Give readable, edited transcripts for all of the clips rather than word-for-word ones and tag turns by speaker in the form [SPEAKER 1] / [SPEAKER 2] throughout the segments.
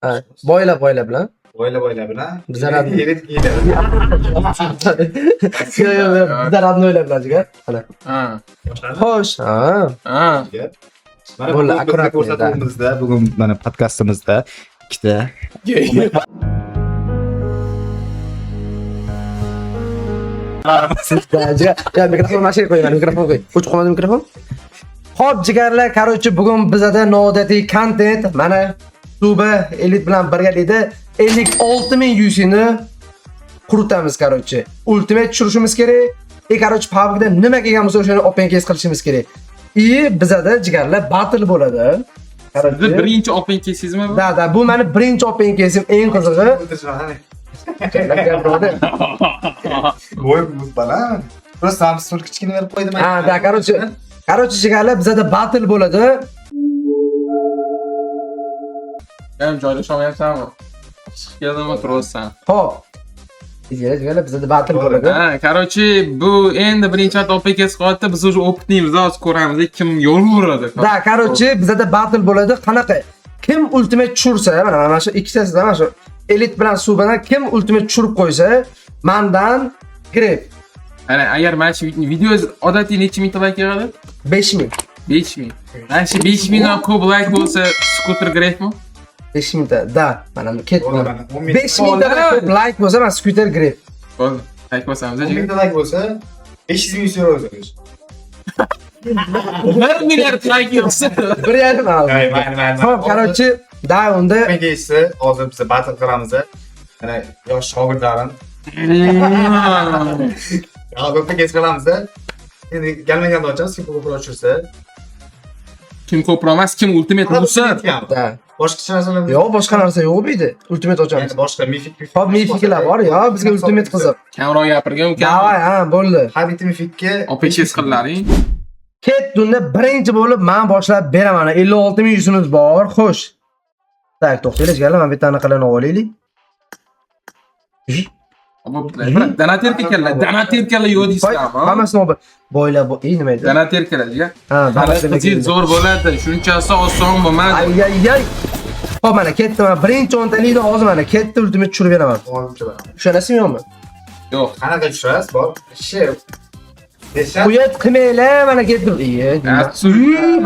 [SPEAKER 1] Ha, boyla bilan.
[SPEAKER 2] Boyla bilan.
[SPEAKER 1] Bizlar ham-
[SPEAKER 2] Elit giydi.
[SPEAKER 1] Bizlar ham o'ylab bilan jigar. Mana.
[SPEAKER 3] Ha.
[SPEAKER 1] Xo'sh. Ha.
[SPEAKER 3] Ha.
[SPEAKER 2] Mana
[SPEAKER 1] Bo'ldi,
[SPEAKER 2] bugun
[SPEAKER 1] akkurat
[SPEAKER 2] ko'rsatuvimizda, bugun mana podkastimizda ikkita
[SPEAKER 1] Ya mikrofon mashina qo'ying, mikrofon qo'y. O'chib qolmadi mikrofon? Xo'p, jigarlar, короче, bugun bizada noodatiy kontent. Mana Suba Elit bilan birgalikda 56,000 UC'ni quritamiz, короче. Ultimate tushirishimiz kerak. Короче, PUBG'da nima kelgan bo'lsa o'shani open case qilishimiz kerak. Bizada jigarlar battle bo'ladi.
[SPEAKER 3] Siz birinchi open kesizmi bu?
[SPEAKER 1] Da, bu meni birinchi open case'im, eng qizig'i.
[SPEAKER 2] Voy bu baland. Просто Samsung kichkina berib qo'ydim.
[SPEAKER 1] Ha, da, короче, jigarlar bizada battle bo'ladi.
[SPEAKER 3] Ham joylashamayapsanmi? Keldimi turibsan?
[SPEAKER 1] Xo'p. Jigarlar bizada battle bo'ladi.
[SPEAKER 3] Ha, короче, bu endi birinchi marta open kes qilyapti. Biz уже opitnimiz, hozir ko'ramiz kim yo'l uradi.
[SPEAKER 1] Da, короче, bizada battle bo'ladi. Qanaqa? Kim ultimate tushirsa, mana shu ikkitasidan mana shu Elit bilan Subadan kim ultimate tushirib qo'ysa, mendan grep
[SPEAKER 3] Ana agar mana shu video odatiy necha mingta like yig'adi?
[SPEAKER 1] 5000.
[SPEAKER 3] 5000. Mana shu 5000 dan ko'p like bo'lsa, skuter grefmi?
[SPEAKER 1] 5000 ta. Da, mana bu ketdi.
[SPEAKER 2] Bo'ldi, mana 10 ming.
[SPEAKER 1] 5000 ta ko'p like bo'lsa, men scooter grep.
[SPEAKER 3] Bo'ldi. Like bosamiz.
[SPEAKER 2] 10 mingta like bo'lsa 500 ming euro o'zimiz.
[SPEAKER 3] 1 milliard like yig'sa.
[SPEAKER 1] 1,5
[SPEAKER 2] Mayli.
[SPEAKER 1] Xo'p, короче, da unda
[SPEAKER 2] Pengesi hozir biz battle qilamiz. Mana yosh shogirdlarim. Hozir pengesi qilamiz. Endi galmaganda ochamiz, kim ko'proq ochirsa.
[SPEAKER 3] Kim ko'proq emas, kim ultimate ursa.
[SPEAKER 1] da.
[SPEAKER 2] Boshqa narsalar
[SPEAKER 1] Yo'q, boshqa narsa yo'q bu yerda. Ultimate ochamiz.
[SPEAKER 2] Yani boshqa mifik.
[SPEAKER 1] Xo'p, mifiklar bor, yo, bizga ultimate qiziq.
[SPEAKER 3] Kamroq gapirgan ukam.
[SPEAKER 1] Davay, ha, bo'ldi.
[SPEAKER 2] Har bitta mifikka
[SPEAKER 3] Open kes qillaring.
[SPEAKER 1] Ketdunda birinchi bo'lib men boshlab beraman. 56,000 yuzimiz bor. Xo'sh. Tak, to'xtaylik, jigarlar, men bitta anaqalarni olaylik.
[SPEAKER 3] Donaterkalar yo'q deysizmi?
[SPEAKER 1] Hammasini olib. Boyla bu, nima edi?
[SPEAKER 3] Donaterkalar jiga.
[SPEAKER 1] Ha,
[SPEAKER 3] Qiziq zo'r bo'ladi. Shunchasi oson bo'lmadi.
[SPEAKER 1] Ay. Xo'p, mana ketdi. Men birinchi o'ntalikni hozir mana ketdi, ultimate tushirib beraman. Tushunasizmi yo'qmi?
[SPEAKER 3] Yo'q.
[SPEAKER 2] Qanaqa tushirasiz? Bor. Shev. Desha.
[SPEAKER 1] Uyat qilmaylar, mana ketdi.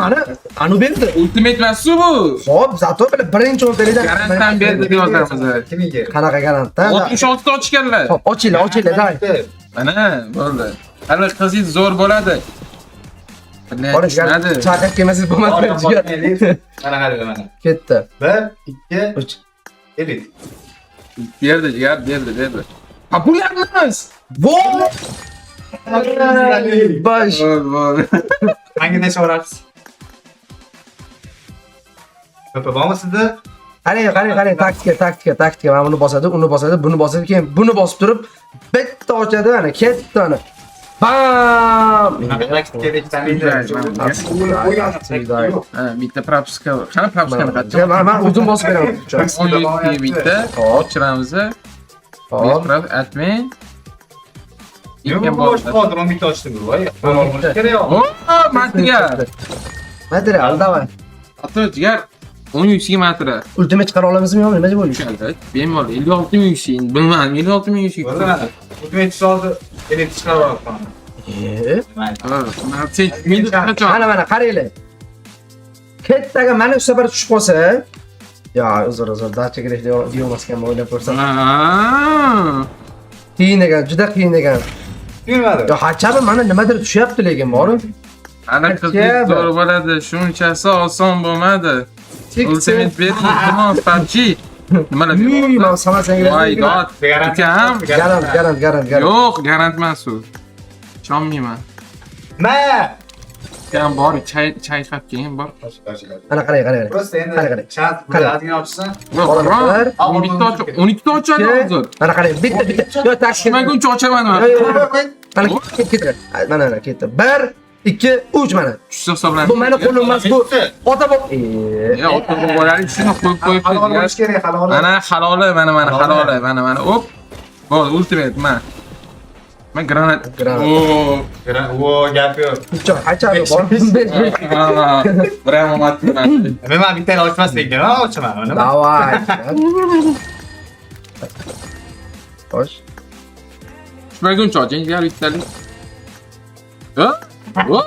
[SPEAKER 1] Mana anu berdi.
[SPEAKER 3] Ultimate emas bu.
[SPEAKER 1] Xo'p, zato bilan birinchi o'ntalikdan
[SPEAKER 3] Garantdan berdi deb yozamiz.
[SPEAKER 2] Kimga?
[SPEAKER 1] qanaqa garantdan?
[SPEAKER 3] 66 ta ochganlar.
[SPEAKER 1] Xo'p, ochinglar, davay.
[SPEAKER 3] Mana bo'ldi. Hali qiziq zo'r bo'ladi.
[SPEAKER 1] Bora, chaqib kelmasangiz bo'lmadi.
[SPEAKER 2] Mana qarang mana.
[SPEAKER 1] Ketdi.
[SPEAKER 2] 1, 2,
[SPEAKER 1] 3.
[SPEAKER 2] Elit.
[SPEAKER 3] Berdi, jigar, berdi. Ha, bu emas.
[SPEAKER 1] Voy! Bosh.
[SPEAKER 3] Bo'ldi.
[SPEAKER 2] Hangini so'rasiz? Papa, bormi sizda?
[SPEAKER 1] Qarang, taktika. Mana buni bosadi, buni bosadi, keyin buni bosib turib, bitta ochadi, mana ketdi ana. Bam!
[SPEAKER 3] Ha, bitta propiska. Qani propiskani qachon?
[SPEAKER 1] Men o'zim bosib beraman.
[SPEAKER 3] Bitta ochiramiz.
[SPEAKER 1] Hop.
[SPEAKER 3] Atmang.
[SPEAKER 2] Yo'q, bosh qoldir, men bitta ochdim voy. Kerak.
[SPEAKER 3] O, material.
[SPEAKER 1] Material, davay.
[SPEAKER 3] Hatto jigar 10 yuzga material.
[SPEAKER 1] Ultimate chiqara olamizmi yo'qmi? Nima bo'ldi?
[SPEAKER 3] Tushunadi. Bemalol 56,000 yuzga. Bilmadim, 56,000 yuzga.
[SPEAKER 2] Ultimate soldi. Elit chiqaryapman.
[SPEAKER 1] Mana qaranglar. Ketdaga mana shu safar tushib qolsa, yo, uzr, dacha kerak deyomaskan o'ylab ko'rsam. Qiyin ekan, juda qiyin ekan.
[SPEAKER 2] Tuyulmadi.
[SPEAKER 1] Yo, hachabi mana nimadir tushyapti lekin, borim.
[SPEAKER 3] Ana qiziq zo'r bo'ladi. Shunchasi oson bo'lmadi. Ultimate bering, iltimos, PUBG. Nimalar?
[SPEAKER 1] Men samasangiz.
[SPEAKER 3] Voy god. Ukam.
[SPEAKER 1] Garant.
[SPEAKER 3] Yo'q, garant emas u. Ishonmayman.
[SPEAKER 2] Ma!
[SPEAKER 3] Ukam bor, chayqab keyin bor.
[SPEAKER 1] Ana qarang.
[SPEAKER 2] Просто endi
[SPEAKER 1] Qarang.
[SPEAKER 2] chat bularni ochsa,
[SPEAKER 3] Yo'q, 12 ta ochadi hozir.
[SPEAKER 1] Mana qarang, bitta. Yo, taksi.
[SPEAKER 3] Tushmaguncha ochaman men.
[SPEAKER 1] Mana ketdi. Mana ketdi. 1, 2, 3 mana.
[SPEAKER 3] Tushsa hisoblanadi.
[SPEAKER 1] Bu meni qo'lim emas, bu ota bop.
[SPEAKER 3] Ya, ota bobolari shuni qo'yib
[SPEAKER 2] halol bo'lish kerak, halol.
[SPEAKER 3] Mana haloli, mana haloli, mana. Hop. Bo'ldi, ultimate man. Men granat.
[SPEAKER 1] Granat.
[SPEAKER 3] Oo.
[SPEAKER 2] Gap yo'q.
[SPEAKER 1] Joy, aytadi bor.
[SPEAKER 3] Bravo Matman.
[SPEAKER 2] Men bittani ochmas ekan, ochaman. Nima?
[SPEAKER 1] Davay. Xo'sh.
[SPEAKER 3] Tushmaguncha oching, jigar bittalik. Ha? Voy.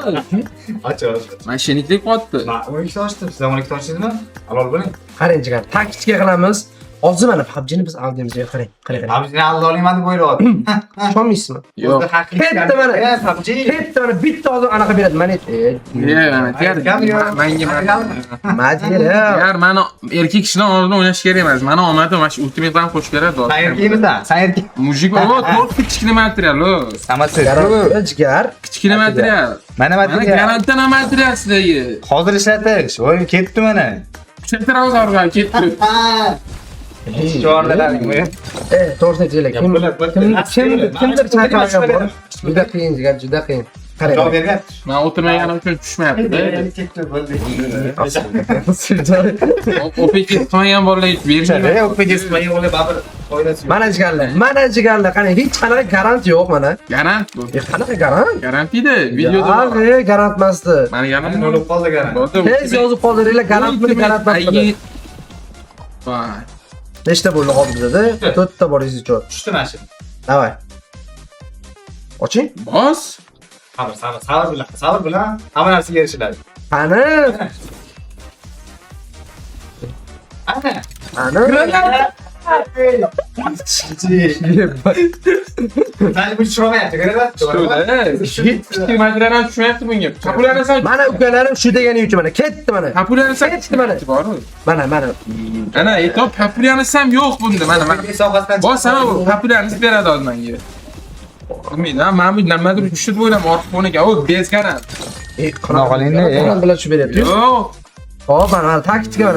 [SPEAKER 2] Och.
[SPEAKER 3] Mashinalik qotdi.
[SPEAKER 2] Men 12 ochdim. Siz ham 12 ochdingizmi? Halol bo'ling.
[SPEAKER 1] Qarang jigar, taktika qilamiz. Hozir mana PUBG'ni biz aldimizga qarang. Qarang.
[SPEAKER 2] Abjini alda olayman deb o'ylayaptim.
[SPEAKER 1] Ishonmaysizmi?
[SPEAKER 3] Yo'q.
[SPEAKER 1] Ketdi mana.
[SPEAKER 2] PUBG.
[SPEAKER 1] Ketdi mana bitta hozir anaqa beradi. Mana
[SPEAKER 3] Jigar, menga
[SPEAKER 1] Madira.
[SPEAKER 3] Jigar, mani erkak kishilar oldida o'ynash kerak emas. Mani omadim mana shu ultimate bilan qo'shib beradi.
[SPEAKER 2] Sen erkakmisan? Sen erkak.
[SPEAKER 3] Mujik bor, to'rt kichkina material, o.
[SPEAKER 2] Samasi.
[SPEAKER 1] Jigar.
[SPEAKER 3] Kichkina material.
[SPEAKER 2] Mana
[SPEAKER 3] Mana
[SPEAKER 2] material.
[SPEAKER 3] garantdan material sizlarga.
[SPEAKER 2] Hozir ishlatish. Voy, ketdi mana.
[SPEAKER 3] Kuchaytiramiz orqaga ketdi.
[SPEAKER 2] Chorlalaring bu.
[SPEAKER 1] To'g'risini aytaylik. Kimdir chaqirgan bor. Juda qiyin jigar, juda qiyin.
[SPEAKER 2] Javob
[SPEAKER 1] Qarang.
[SPEAKER 2] bergan.
[SPEAKER 3] Men o'tirmaganim uchun tushmayapti.
[SPEAKER 2] Ketdi bo'ldi.
[SPEAKER 3] OPK qilmagan bolalar hech bermaydi.
[SPEAKER 2] O'pigizmay o'ylab babir oilasi.
[SPEAKER 1] Mana jigarlar, qarang, hech qanaqa garant yo'q mana.
[SPEAKER 3] Garant bu.
[SPEAKER 1] Qanaqa garant?
[SPEAKER 3] Garantida videoda bor.
[SPEAKER 1] Yo'q, garant emasdi.
[SPEAKER 3] Mana garant
[SPEAKER 2] O'lib qoldi garan.
[SPEAKER 1] Tez yozib qoldiringlar, garantmi, garant emasmi?
[SPEAKER 3] Voy.
[SPEAKER 1] Nechta bo'ldi hozir bizda? 4 ta bor izicho.
[SPEAKER 2] Tushdi mana shu.
[SPEAKER 1] Davay. Oching.
[SPEAKER 3] Bos.
[SPEAKER 2] Sabr bilan hamma narsaga erishiladi.
[SPEAKER 1] Qani?
[SPEAKER 2] Ana. Sen bu tushmayapti, qarang.
[SPEAKER 3] Kichik materialdan tushmayapti bunga. Populyarsan.
[SPEAKER 1] Mana ukalarim shu degani uchun mana ketdi mana.
[SPEAKER 3] Populyarsan
[SPEAKER 1] Ketdi mana.
[SPEAKER 3] Bor-ku.
[SPEAKER 1] Mana.
[SPEAKER 3] Ana, aytib populyarsan yo'q bunda. Mana.
[SPEAKER 2] Sohasidan
[SPEAKER 3] Bos sana bu populyarni beradi hozir menga. Bilmaydi, men bu nimadir tushib o'ylam ortiq bo'nakan. O bezgaran.
[SPEAKER 2] Qanaqa qilingda?
[SPEAKER 1] Qanaqa bilan tushib beryapti?
[SPEAKER 3] Yo'q.
[SPEAKER 1] Hop, mana taktika.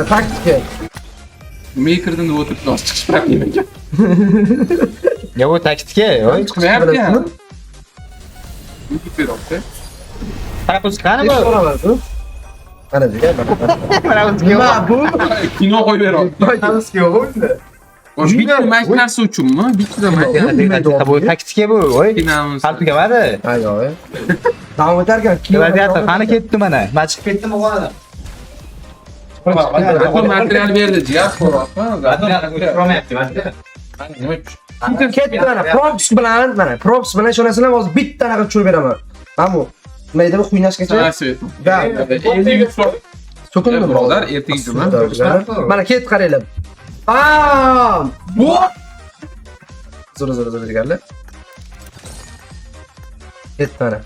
[SPEAKER 3] Makerdan deb o'tirib do'st chiqishmayapti ekan.
[SPEAKER 2] Ya bu taktika, voy.
[SPEAKER 3] Chiqmayapti. Yutib beryapti.
[SPEAKER 2] Tapus qani bu?
[SPEAKER 1] Mana jigar, mana.
[SPEAKER 2] Mana
[SPEAKER 1] Nima bu?
[SPEAKER 3] Kino qo'yib beryapti.
[SPEAKER 2] Tapuski yo'q unda.
[SPEAKER 3] Bitta mashinasi uchunmi? Bitta mashinasi.
[SPEAKER 2] Bu taktika bu, voy.
[SPEAKER 3] Kinamiz.
[SPEAKER 2] Qalbga bari.
[SPEAKER 1] Ha, yo'q. Davom etarkan,
[SPEAKER 2] Gladiator qani ketdi mana. Ma chiqib ketdimi qoladi?
[SPEAKER 3] Qo'l material berdi, jigar qo'yapti.
[SPEAKER 1] Nima ketdi mana, props bilan ishonasizlar, hozir bitta anaqa tushirib beraman. Mana bu. Nima edi bu xuynashgacha? Da. So'kindi
[SPEAKER 3] birodar, ertaga juma.
[SPEAKER 1] Mana ketdi qaranglar. Bam! Bu. Zo'r jigarlar. Ketdi mana.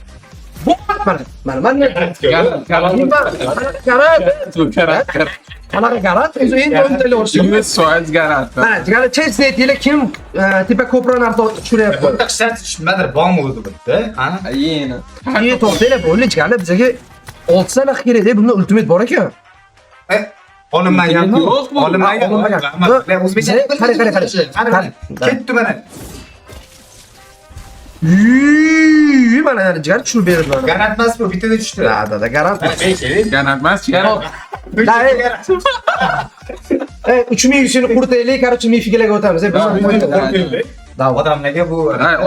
[SPEAKER 1] Bu mana. Garant. Anaqa garant, o'zi endi o'ntali o'rishim.
[SPEAKER 3] 100% garant.
[SPEAKER 1] Mana, jigarlar chesni aytinglar, kim tepa ko'proq narsa tushiryapti?
[SPEAKER 2] Bunda qishlar nimadir bormi o'zi bunda? Ana.
[SPEAKER 3] Ayeni.
[SPEAKER 1] Niye to'xtanglar, bo'ldi jigarlar, bizga 6 ta kerak-da, bunda ultimate bor ekan.
[SPEAKER 2] Olinmaganmi?
[SPEAKER 3] Yo'q bu.
[SPEAKER 2] Olinmagan. O'zbekcha
[SPEAKER 1] Qarang.
[SPEAKER 2] ketdi mana.
[SPEAKER 1] Mana jigar tushirib berdi mana.
[SPEAKER 2] Garant emas bu, bittada tushdi.
[SPEAKER 1] Da, garant.
[SPEAKER 3] Garant emas, garant.
[SPEAKER 1] 3100 ni quritaylik, короче, mifigalarga o'tamiz.
[SPEAKER 2] Odamlarga bu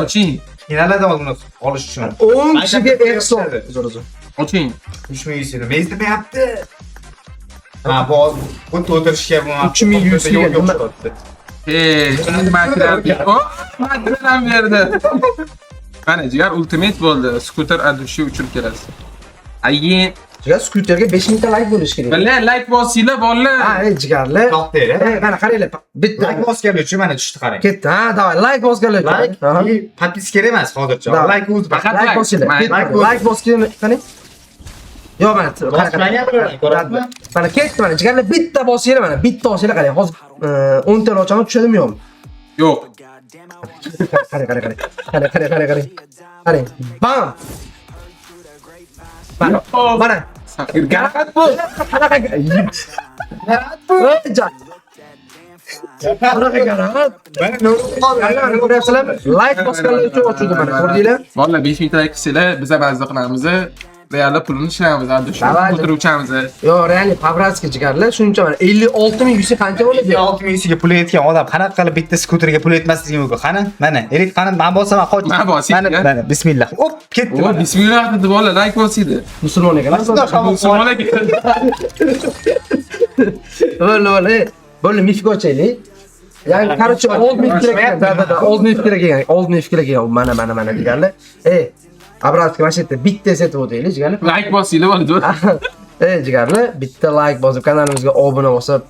[SPEAKER 3] Oching.
[SPEAKER 2] qiynaladi uni olish uchun.
[SPEAKER 1] 10 kishiga ehson. Zo'r.
[SPEAKER 3] Oching.
[SPEAKER 2] 3100 ni bezdirmayapti. Ha, bu to'ldirishga bu
[SPEAKER 1] 3100 ga nima?
[SPEAKER 3] Material. Material berdi. Mana jigar ultimate bo'ldi. Skuter adrushi uchirib kelasiz. Ayin.
[SPEAKER 1] Jigar skuterga 5000 ta like bo'lish kerak.
[SPEAKER 3] Billar like bosinglar bolalar.
[SPEAKER 1] Ha, jigarlar.
[SPEAKER 2] To'xtaydi.
[SPEAKER 1] Mana qaranglar. Bitta
[SPEAKER 2] Like bosganlar uchun mana tushdi qarang.
[SPEAKER 1] ketdi. Ha, davay, like bosganlar.
[SPEAKER 2] Like, podpiska kerak emas hozircha. Like o'zi
[SPEAKER 3] Faqat
[SPEAKER 1] like bosinglar. Like bosgan qani? Yo'q, mana
[SPEAKER 2] ko'rasizmi?
[SPEAKER 1] Mana ketdi mana. Jigarlar bitta bosinglar mana. Bitta bosinglar qarang. Hozir 10 ta ochamiz tushadimi yo'qmi?
[SPEAKER 3] Yo'q.
[SPEAKER 1] Qarang. Qarang. Bam. Mana.
[SPEAKER 3] Garant bu.
[SPEAKER 1] Qanaqa garant bu? Qanaqa garant?
[SPEAKER 2] Mana nima qoldi?
[SPEAKER 1] Ko'ryapsizlarmi? Like bosganlar uchun ochildi mana. Ko'rdinglar?
[SPEAKER 3] Vallahi 5000 ta like qilsanglar, biz ba'zida qilamiz. Deyarli pulini ishlaymiz, hadi shu
[SPEAKER 1] Davay.
[SPEAKER 3] o'tiruvchamiz.
[SPEAKER 1] Yo'q, real Pavratskiy jigarlar, shuncha mana 56.100 qancha bo'ladi?
[SPEAKER 2] 600 ga pul yetgan odam qanaqa qilib bitta skuterga pul yetmasligi mumkin? Qani? Mana, elit qani men bosam qoch.
[SPEAKER 3] Men bosing,
[SPEAKER 2] Mana, bismillah. Hop, ketdi.
[SPEAKER 3] O, bismillah dedi bola, like bosiydi.
[SPEAKER 1] Musulmon ekan.
[SPEAKER 3] Musulmon ekan.
[SPEAKER 1] Bo'ldi, mifga ochaylik. Yani короче, old mif kerak. Da, old mif kerak ekan. Old mif kerak ekan. Mana deganlar. Abratski mana shu yerda bitta setib o'taylik, jigarlar.
[SPEAKER 3] Like bosinglar bo'ladi.
[SPEAKER 1] Jigarlar, bitta like bosib, kanalimizga obuna bo'lib,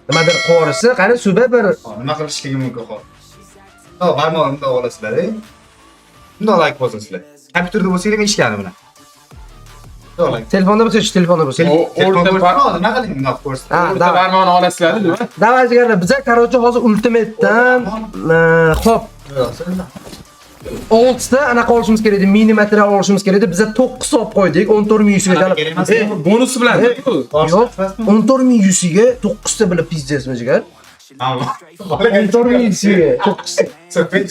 [SPEAKER 1] nimadir qo'risi, qani suba bir
[SPEAKER 2] Nima qilishligi mumkin hozir? Hop, barmog'imda olasizlar, Bunday like bosasizlar. Kompyuterda bo'lsanglar men ishlayman buni.
[SPEAKER 1] telefonda bo'lsa, telefonda bo'lsa.
[SPEAKER 2] Nima qiling bunday ko'rsa?
[SPEAKER 3] O'rta barmog'ini olasizlar, nima?
[SPEAKER 1] Davay jigarlar, biza короче hozir ultimatedan xo'p, oltita anaqa olishimiz kerak edi, mini material olishimiz kerak edi. Biza 9 olib qo'ydik, 14100 ga.
[SPEAKER 3] Bonusi bilan.
[SPEAKER 1] Yo'q, 14100 ga 9 ta bilan pizdesmi jigar? 14100 ga 9 ta.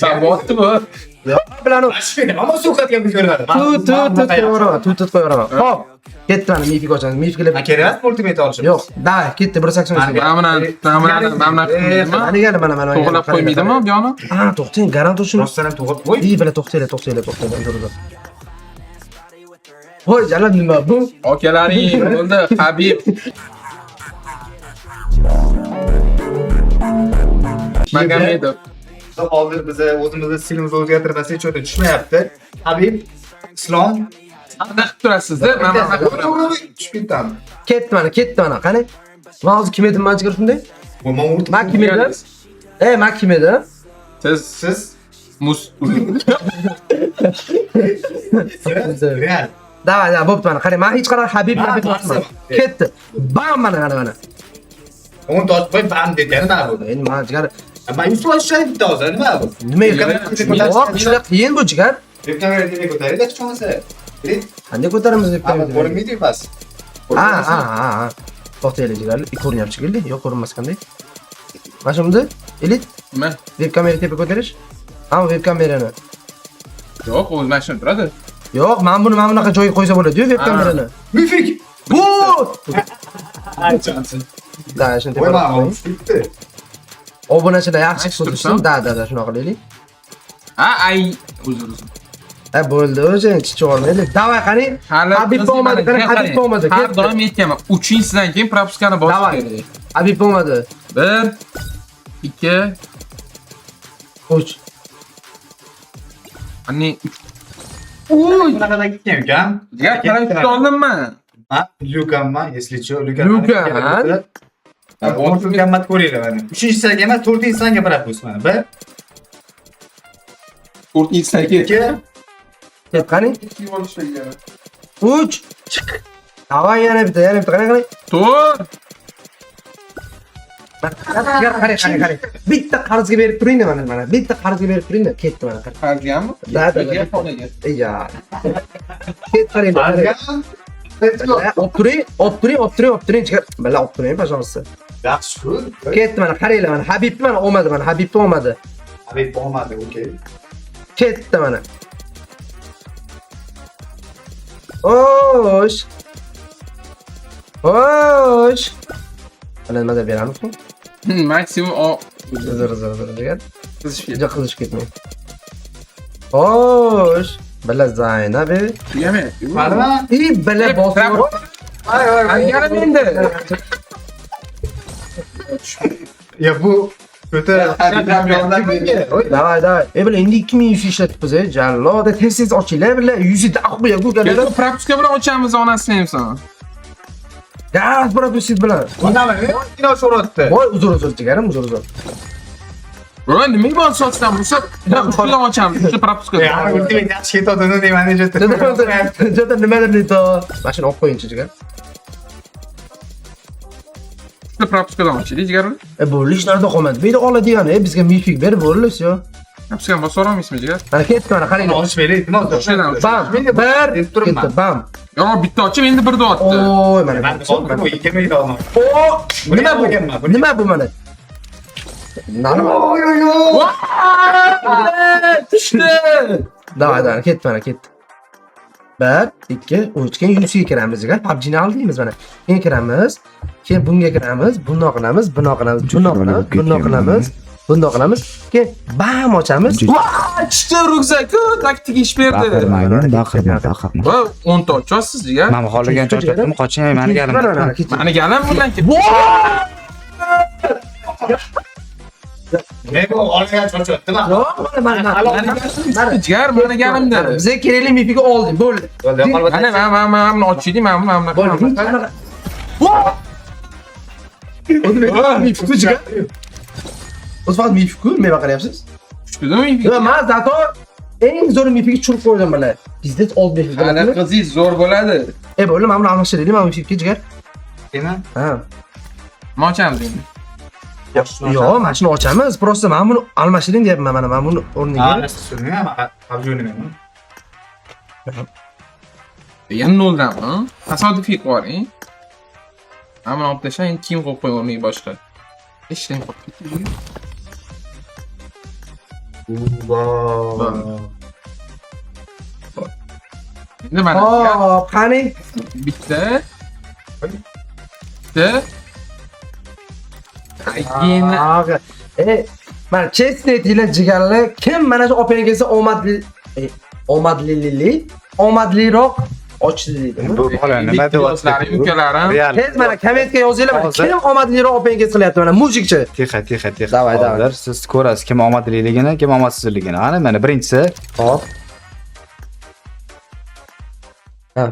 [SPEAKER 3] Sabotdi bu.
[SPEAKER 1] Bilan
[SPEAKER 2] Ammo suqatga ko'radi.
[SPEAKER 1] tut qo'yaveraman. Xo'p, ketdi mana mifik ochamiz. Mifiklar
[SPEAKER 2] Kerak multimedia olishim.
[SPEAKER 1] yo'q, da, ketdi 180
[SPEAKER 3] Mana qilmaydimi?
[SPEAKER 1] mana.
[SPEAKER 3] To'g'rilab qo'ymaydimi bu yoni?
[SPEAKER 1] Ha, to'xtang, garant uchun.
[SPEAKER 2] Rostdan ham to'g'ri qo'y.
[SPEAKER 1] Bilan to'xtanglar. Voy, jalal nima bu?
[SPEAKER 3] Akalaring bo'ldi, Habib. Magomedov.
[SPEAKER 2] Hozir biz o'zimizni stilimizni o'zgartirmasak, cho'ta tushmayapti. Habib, Islom,
[SPEAKER 3] Qanday qilib turasiz-da? Mana
[SPEAKER 2] tushib ketdimi?
[SPEAKER 1] Ketdi mana. Qani? Men hozir kim edim majbur shunday? Men kim edim? Men kim edim?
[SPEAKER 3] siz
[SPEAKER 2] Real.
[SPEAKER 1] Davay, bo'pti mana. Qarang, men hech qanaqa Habib emasman. Ketdi. Bam mana.
[SPEAKER 2] O'n tortib qo'yib bam degani nima bu?
[SPEAKER 1] Endi men jigar
[SPEAKER 2] Men uslashayapti hozir nima bu?
[SPEAKER 1] nima yo'q, juda qiyin bu jigar.
[SPEAKER 2] Kameraga ko'taraylik, chiqmasa.
[SPEAKER 1] Qanday ko'taramiz deb
[SPEAKER 2] Ammo ko'rinmaydi bas.
[SPEAKER 1] Ha. To'xtaylik jigar. Ko'rinyapti shekilli. Yo'q, ko'rinmas qanday. Mana shunda elit
[SPEAKER 3] nima?
[SPEAKER 1] web kamera tepa ko'tarish. Ha, web kamerani.
[SPEAKER 3] Yo'q, o'z mashinada turadi.
[SPEAKER 1] Yo'q, men buni mana bunaqa joyga qo'ysa bo'ladi-yu web kamerani.
[SPEAKER 2] Mifik.
[SPEAKER 1] Bu!
[SPEAKER 2] Aytsansiz.
[SPEAKER 1] Da, shuni tepa.
[SPEAKER 2] Voy, men tushibdi.
[SPEAKER 1] Obunachilar yaxshi ko'rsin. Da, shunaqa qilaylik.
[SPEAKER 3] Ay, uzr.
[SPEAKER 1] Bo'ldi, o'zi chiqormaylik. Davay qani? Habib bo'lmadi, Habib bo'lmadi.
[SPEAKER 3] Har doim aytganman, 3-dan keyin propiskani bosish kerak.
[SPEAKER 1] Habib bo'lmadi.
[SPEAKER 3] 1 2
[SPEAKER 1] 3.
[SPEAKER 3] Ani
[SPEAKER 2] Uy, bunaqada ketgan ekan.
[SPEAKER 3] Jigar qarab oldimmi?
[SPEAKER 2] Ha, Lukanman, если что, Lukan. Lukan ko'ringlar mana. 3-sanga emas, 4-sanga propisk mana. 1
[SPEAKER 3] 4-ga
[SPEAKER 2] 2
[SPEAKER 1] Ket qani? 3. Chiq. Davay yana bitta, qani.
[SPEAKER 3] To'rt.
[SPEAKER 1] Qari. Bitta qarzga berib turing mana. Bitta qarzga berib turing, ketdi mana.
[SPEAKER 3] Qarzgami?
[SPEAKER 1] Da. Ya. Ket qarang. Olib turing. Chiqar. Bala olib turing, пожалуйста.
[SPEAKER 2] Yaxshi-ku.
[SPEAKER 1] Ketdi mana, qaranglar mana. Habibni mana olmadi mana. Habib olmadi.
[SPEAKER 2] Habib olmadi, okey.
[SPEAKER 1] Ketdi mana. Xo'sh. Mana nima deb beramizmi?
[SPEAKER 3] Maksimum
[SPEAKER 1] Zir degan.
[SPEAKER 3] qizish
[SPEAKER 1] Qizishib ketmaydi. Xo'sh. Bala Zaynab.
[SPEAKER 3] tugamayapti.
[SPEAKER 2] Mana.
[SPEAKER 1] Bala bosib.
[SPEAKER 3] Yana menda.
[SPEAKER 2] Ya bu kötü
[SPEAKER 1] Davay. Bala endi 2100 ishlatibmiz, jalloda tez ochinglar, bala 100 ta aqbiya ko'rganlar.
[SPEAKER 3] Propiska bilan ochamiz onasini ham san.
[SPEAKER 1] Gaz propiska bilan.
[SPEAKER 2] Bundan yine so'ratdi.
[SPEAKER 1] Voy, uzr jigarim, uzr.
[SPEAKER 3] Bro, nimaga bor sotsam, bu sot bilan ochamiz. Shu propiska.
[SPEAKER 2] Ya, ultimate yaxshi ketadini deyman,
[SPEAKER 1] Jada nimadir deydi. Mashina olib qo'yingchi jigar.
[SPEAKER 3] Shu propiskadan ochaylik jigarni.
[SPEAKER 1] Bo'ldi, hech narsa qolmadi. Buyda oladigan, bizga mifik ber, bo'ldi, yo.
[SPEAKER 3] Propiskani bosib olmaysizmi jigar?
[SPEAKER 1] Mana ketdi mana, qarang.
[SPEAKER 2] Olish beraylik, nima oldi?
[SPEAKER 1] Bam. Ketdi, bam.
[SPEAKER 3] Yo, bitta ochib, endi birda otdi.
[SPEAKER 1] Oy, mana.
[SPEAKER 2] Ben oldim, bu yigirmeyi de almam.
[SPEAKER 1] Nima bu mana? Nima? Tushdi. Davay, ketdi mana, ketdi. 1, 2, 3 keyin UC ga kiramiz jigar. PUBG'ni aldingiz mana. Keyin kiramiz. Keyin bunga kiramiz, bundoq qilamiz, bundoq qilamiz, bundoq qilamiz, bundoq qilamiz, bundoq qilamiz. Keyin bam ochamiz.
[SPEAKER 3] Chiqdi ryukzakku, taktik ish berdi.
[SPEAKER 4] Baqirma.
[SPEAKER 3] Va 10 ta ochasiz jigar.
[SPEAKER 4] Men xohlagancha ochatdim, qoching, meni galim.
[SPEAKER 3] Mani galim bundan keyin.
[SPEAKER 2] Men bu olgan cho'chatdimi?
[SPEAKER 1] Yo'q, mana.
[SPEAKER 3] Jigar mani galimda.
[SPEAKER 1] Bizga kerakli mifiga oldik, bo'ldi.
[SPEAKER 2] Bo'ldi, qolib
[SPEAKER 3] Mana buni ochdik, mana buni
[SPEAKER 1] Bo'ldi. Mifku jigar. O'z faqat mifku, men baqiryapsiz?
[SPEAKER 3] Tushdimi?
[SPEAKER 1] Yo'q, men zato eng zo'r mifiga tushirib qo'ydim mana. Bizda old mifik
[SPEAKER 3] Ana
[SPEAKER 1] bo'ladi.
[SPEAKER 3] qizingiz zo'r bo'ladi.
[SPEAKER 1] Bo'ldi, men buni almashtiraylik, men mifikga jigar.
[SPEAKER 2] Keyin
[SPEAKER 1] Ha.
[SPEAKER 3] Mochamiz endi.
[SPEAKER 1] Yo'q, mana shuni ochamiz. Prosta men buni almashiring deyapman mana. Men buni o'rniga.
[SPEAKER 2] PUBG'ni
[SPEAKER 3] Yana noldanmi? Tasodifiy qo'ying. Mana olib tashlang, keyin qo'yib qo'ying o'rniga boshqa. Ishlang qolib ketdi. Endi mana
[SPEAKER 1] Hop, qani?
[SPEAKER 3] bitta. Bitta. Yana
[SPEAKER 1] Mana chestnut ila jigarlar kim mana shu opang kelsa omadliroq ochdi deydi.
[SPEAKER 4] Bu bola nima deyapti?
[SPEAKER 3] ukalarim.
[SPEAKER 1] Tez mana kommentga yozinglar, mana kim omadliroq opang kelsa qilyapti mana muzikchi.
[SPEAKER 4] Tixa.
[SPEAKER 1] Davay, davay.
[SPEAKER 4] Hozir siz ko'rasiz kim omadliligini, kim omadsizligini. Ana mana birinchisi.
[SPEAKER 1] Hop. Ha.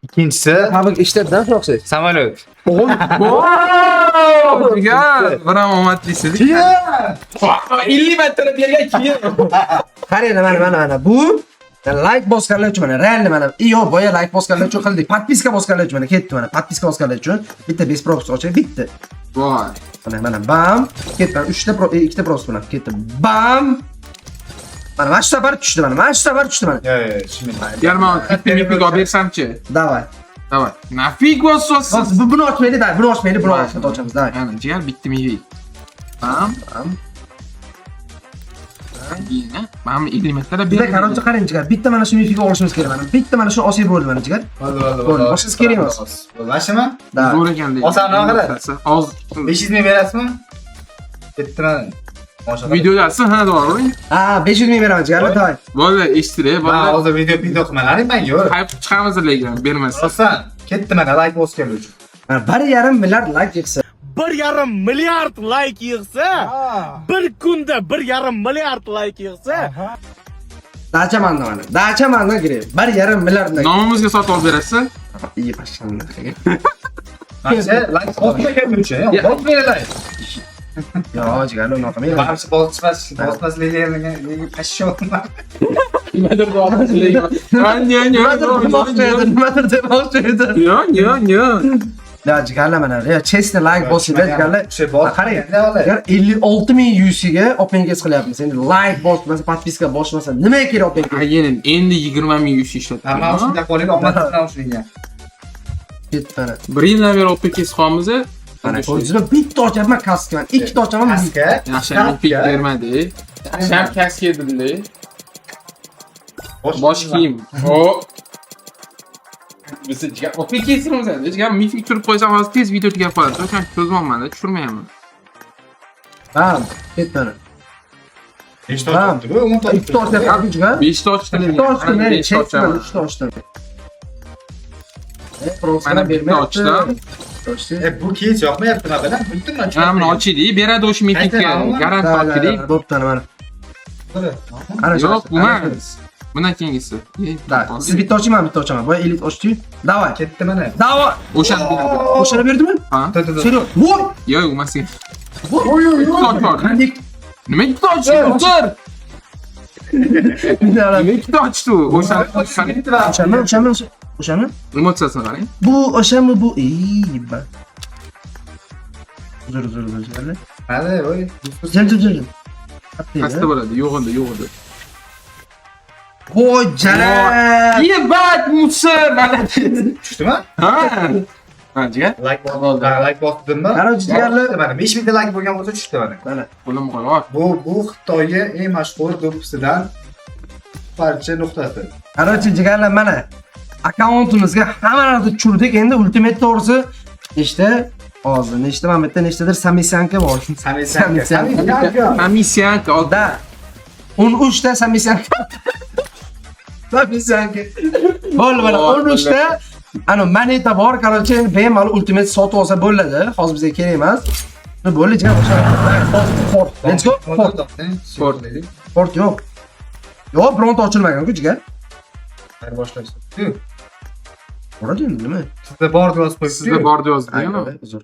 [SPEAKER 4] Ikkinchisi
[SPEAKER 1] Qabul ishlabdan o'xshaydi.
[SPEAKER 4] samolyot.
[SPEAKER 3] Jigar, biram omadlisiz. 50 marta bergan keyin.
[SPEAKER 1] Qaranglar mana. Bu like bosganlar uchun mana realni mana. Boya like bosganlar uchun qildik. Podpiska bosganlar uchun mana ketdi mana. Podpiska bosganlar uchun bitta base props ochib bitdi.
[SPEAKER 3] Voy.
[SPEAKER 1] Mana bam. Ketdi. 3 ta 2 ta props bilan ketdi. Bam. Mana shu safar tushdi mana. Mana shu safar tushdi mana.
[SPEAKER 2] Yo'q, tushunmayman.
[SPEAKER 3] Yarman bitta mifik olib bersamchi.
[SPEAKER 1] Davay.
[SPEAKER 3] Davay. Nafik bosasiz.
[SPEAKER 1] Buni ochmaylik, davay. Buni ochmaylik, buni ochamiz, davay.
[SPEAKER 3] Ana, jigar bitta mifik. Bam. Yana. Mana 50 marta
[SPEAKER 1] Bizda
[SPEAKER 3] berdi.
[SPEAKER 1] qarorchi qarang jigar. Bitta mana shu mifiga olishimiz kerak mana. Bitta mana shuni olsak bo'ldi mana jigar.
[SPEAKER 2] Bo'ldi.
[SPEAKER 1] Boshqasi kerak emas.
[SPEAKER 2] Bo'ldi, mashina?
[SPEAKER 1] Davay.
[SPEAKER 3] Zo'r ekan deydi.
[SPEAKER 2] Oson qara.
[SPEAKER 3] Hozir
[SPEAKER 2] 500 ming berasizmi? Ketdimi?
[SPEAKER 3] videodasi ha to'g'ri.
[SPEAKER 1] Ha, 500 ming beraman jigar, davay.
[SPEAKER 3] Bo'ldi, eshitdilar,
[SPEAKER 2] Men
[SPEAKER 3] bo'ldi.
[SPEAKER 2] hozir video qilmalaring men yo'q.
[SPEAKER 3] Hayp chiqamiz lekin bermasa.
[SPEAKER 2] Oson. Ketdi mana like bosgan uchun.
[SPEAKER 1] 1,5 milliard like yig'sa.
[SPEAKER 5] 1,5 milliard like yig'sa, bir kunda 1,5 milliard like yig'sa,
[SPEAKER 1] Dacha manda mana. Dacha manda kerak. 1,5 milliard like.
[SPEAKER 3] Nomimizga sotib olib berasiz.
[SPEAKER 1] İyi başlandı.
[SPEAKER 2] Mancha like bosgan uchun. Bos beringlar.
[SPEAKER 1] Ya jigar, unaqa men.
[SPEAKER 2] Barcha bosmasligiga pashshonman.
[SPEAKER 3] Nimadir demoqchilik.
[SPEAKER 1] Nimadir demoqchi edi.
[SPEAKER 3] Yo'q.
[SPEAKER 1] Ya jigarlar mana. Ya chestni like bosinglar jigarlar. Qarang. Jigar 56 ming UC ga opengiz qilyapmiz. Endi like bosmasa, podpiska bosmasa nima kerak openga?
[SPEAKER 3] Ayenen endi 20 ming yush ishlatdi.
[SPEAKER 2] Mana shunday qo'yib omaddan shunga.
[SPEAKER 1] Ketdi mana.
[SPEAKER 3] Bir yildan beri OPK'siz qolamiz.
[SPEAKER 1] Mana ko'rdingizmi? Bitta ochaman kaskaman, ikkita ochaman.
[SPEAKER 2] Kaska.
[SPEAKER 3] Yaxshi pik bermadi. Yaxshi ham kask yedildi. Bosh kiyim. O. Biz jigar OPK'simiz endi. Jigar mifik turib qo'ysam hozir tez video tugab qoladi. O'shan cho'zmayman, tushirmayman.
[SPEAKER 1] Bam, ketdi mana.
[SPEAKER 2] Nechta ochdi bu? 10 ta.
[SPEAKER 1] Ikkita ochaman jigar.
[SPEAKER 3] 5 ta ochdim.
[SPEAKER 1] 3 ta ochdim, men chestni 3 ta ochdim.
[SPEAKER 3] Mana bitta ochdim.
[SPEAKER 2] Bu keyin yoqmayapti mana bilan. Bitta mana.
[SPEAKER 3] Mana ochdik, beradi o'sha mifikga. Garant ochdik.
[SPEAKER 1] Bo'pti mana. Ana shu.
[SPEAKER 3] Yo'q, bu emas. Bundan keyingisi.
[SPEAKER 1] Siz bitta oching, men bitta ochaman. Voy elit ochdi. Davay.
[SPEAKER 2] Ketdi mana.
[SPEAKER 1] Davay.
[SPEAKER 3] O'shani beradi.
[SPEAKER 1] O'shani berdimi?
[SPEAKER 3] Ha?
[SPEAKER 1] Serio. Voy.
[SPEAKER 3] Yo'q, emas.
[SPEAKER 1] Voy.
[SPEAKER 3] Nima ikkita ochdi? O'tir. Nima ikkita ochdi? O'shani.
[SPEAKER 1] O'shami?
[SPEAKER 3] Emotsiyasini qarang.
[SPEAKER 1] Bu o'shami bu? Ba. Zo'r.
[SPEAKER 2] Hadi, voy.
[SPEAKER 1] Jil.
[SPEAKER 3] Qasdi bo'ladi, yo'q edi.
[SPEAKER 1] Voy, jala.
[SPEAKER 3] Yebat musir mana.
[SPEAKER 2] Tushdimi?
[SPEAKER 3] Ha. Ha, jigar.
[SPEAKER 2] Like bosdimmi?
[SPEAKER 1] Qaror jigarlar.
[SPEAKER 2] Mana 5000 ta like bo'lgan bo'lsa tushdi mana.
[SPEAKER 1] Mana.
[SPEAKER 3] Qo'lim qo'yib.
[SPEAKER 2] Bu Xitoyga eng mashhur do'ppisidan Barcha nuqtasi.
[SPEAKER 1] Короче, jigarlar mana akkauntimizga hamma narsa tushirdik. Endi Ultimate to'g'risi nechta? Hozir nechta Mamatda nechtadir Samisyanka bor.
[SPEAKER 2] Samisyanka.
[SPEAKER 3] Komissiyanka oldi.
[SPEAKER 1] Da 13 ta Samisyanka. Samisyanka. Bo'ldi mana 13 ta ana moneta bor. Короче, bemalol Ultimate sotib olsa bo'ladi. Hozir bizga kerak emas. Bo'ldi, jigar boshqa. Let's go. Port yo'q. Yo'q, bironta ochilmagan-ku jigar.
[SPEAKER 2] Hadi boshlaysiz.
[SPEAKER 1] Bo'ladi endi nima?
[SPEAKER 2] Sizda bor deb yozib
[SPEAKER 3] Sizda
[SPEAKER 2] qo'yibsiz.
[SPEAKER 3] bor deb yozilgan-ku.
[SPEAKER 1] Uzr.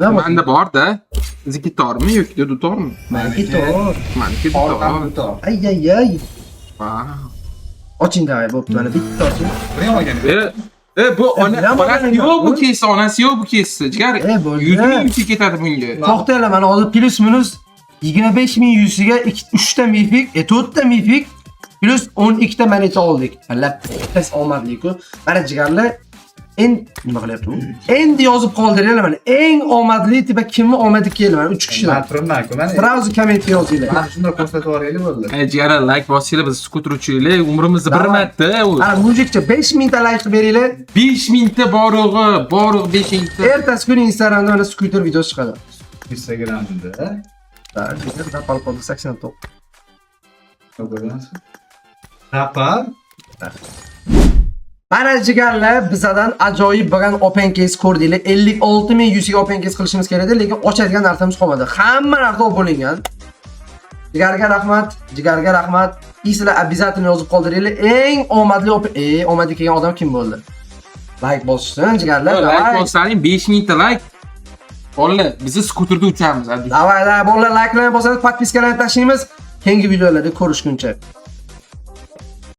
[SPEAKER 3] Menda bor-da. Sizniki tormi yoki dutormi?
[SPEAKER 1] Meniki tor.
[SPEAKER 3] Meniki dutor.
[SPEAKER 1] Ay ay ay.
[SPEAKER 3] Wow.
[SPEAKER 1] Oching da, bo'pti, mana bitta oching.
[SPEAKER 2] Buni ham olgan.
[SPEAKER 3] Bu
[SPEAKER 1] Nima
[SPEAKER 3] onasi
[SPEAKER 1] bo'lgan
[SPEAKER 3] yo'q bu
[SPEAKER 1] ekan?
[SPEAKER 3] kesi, onasi yo'q bu kesi. Jigar
[SPEAKER 1] bo'ldi.
[SPEAKER 3] 100 ming yuz ketadi bunga.
[SPEAKER 1] To'xtanglar, mana hozir plus minus 25.100 ga 4 ta mifik, 4 ta mifik plus 12 ta moneta oldik. Albatta, biz omadli-ku. Mana jigarlar nima qilyapti u? Endi yozib qoldiringlar mana. Eng omadli tipa kimni omadi keldi mana 3 kishidan.
[SPEAKER 2] Men turibman-ku, mana.
[SPEAKER 1] Sразу kommentga yozinglar.
[SPEAKER 2] Mana shunday ko'rsatib yuboraylik bo'ldi.
[SPEAKER 3] Jigar like bosinglar, biz skuter uchaylik. Umrimizda bir marta u.
[SPEAKER 1] Ana mujikcha 5000 ta like beringlar.
[SPEAKER 3] 5000 ta borug'i 5000 ta.
[SPEAKER 1] Ertasi kuni Instagramda mana skuter videosi chiqadi.
[SPEAKER 2] Instagramda.
[SPEAKER 1] Da palpolda 89.
[SPEAKER 2] Raqam
[SPEAKER 1] Mana jigarlar bizadan ajoyib bo'lgan open case ko'rdinglar. 56.100 ga open case qilishimiz kerak edi, lekin ochadigan narsamiz qolmadi. Hamma narsa bo'lingan. Jigarga rahmat. Sizlar обязательно yozib qoldiringlar. Eng omadli omadli kelgan odam kim bo'ldi? Like bosishsin jigarlar.
[SPEAKER 3] Like bosaling 5000 ta like. Bolalar, biz skuterda uchamiz.
[SPEAKER 1] Davay, bolalar like bilan bosasiz, podpiskalarni tashlaymiz. Keyingi videolarda ko'rishguncha.